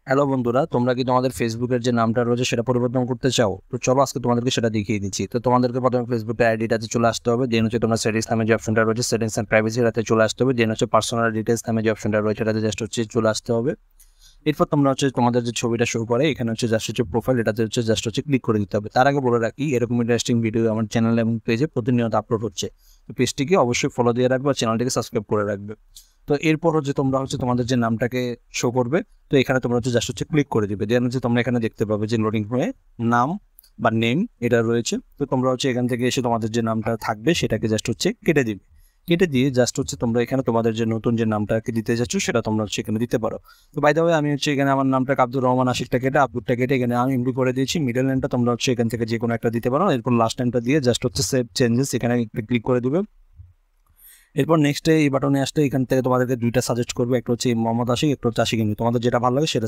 Hello বন্ধুরা, তোমরা কি তোমাদের ফেসবুকের যে নামটা রয়েছে সেটা পরিবর্তন করতে চাও? তো চলো আজকে তোমাদেরকে সেটা দেখিয়ে দিচ্ছি। তো তোমাদেরকে প্রথমে ফেসবুকের আইডিটাতে চলে আসতে হবে, দেন হচ্ছে তোমার সেটিংস নামে যে অপশনটা রয়েছে সেটিংস এন্ড প্রাইভেসি রাতে চলে আসতে হবে, দেন হচ্ছে পার্সোনাল ডিটেলস নামে যে অপশনটা রয়েছে এটাতে জাস্ট হচ্ছে চলে আসতে হবে। এরপর তোমরা হচ্ছে তোমাদের যে ছবিটা শো করে এখানে হচ্ছে জাস্ট হচ্ছে প্রোফাইল, এটাতে হচ্ছে জাস্ট হচ্ছে ক্লিক করে দিতে হবে। তার আগে বলে রাখি, এরকম ইন্টারেস্টিং ভিডিও আমার চ্যানেল এবং পেজে প্রতিনিয়ত আপলোড হচ্ছে। তো পেজটিকে অবশ্যই ফলো দিয়ে রাখবে আর চ্যানেলটিকে সাবস্ক্রাইব করে রাখবে। তো এরপর হচ্ছে তোমরা হচ্ছে তোমাদের যে নামটাকে শো করবে, তো এখানে তোমরা হচ্ছে জাস্ট হচ্ছে ক্লিক করে দিবে, দেন হচ্ছে তোমরা এখানে দেখতে পাবে যে লোডিং হয়ে নাম বা নেম এটা রয়েছে। তো তোমরা হচ্ছে এখান থেকে এসে তোমাদের যে নামটা থাকবে সেটাকে জাস্ট হচ্ছে কেটে দিবে। কেটে দিয়ে জাস্ট হচ্ছে তোমরা এখানে তোমাদের যে নতুন যে নামটাকে দিতে যাচ্ছ সেটা তোমরা হচ্ছে এখানে দিতে পারো। তো বাই দ্য ওয়ে আমি হচ্ছে এখানে আমার নামটা আব্দুর রহমান আশিকটা কেটে আব্দুরটা কেটে এখানে আমি এমডি করে দিয়েছি। মিডল নেমটা তোমরা হচ্ছে এখান থেকে যে কোনো একটা দিতে পারো। এরপর লাস্ট নেমটা দিয়ে জাস্ট হচ্ছে সেভ চেঞ্জেস এখানে ক্লিক করে দিবে। এরপর নেক্সট এই বাটনে আসতে এখান থেকে তোমাদেরকে দুইটা সাজেস্ট করবে, একটা হচ্ছে মোহাম্মদ আশিক, একটা হচ্ছে আশিক এমডি। তোমাদের যেটা ভালো লাগে সেটা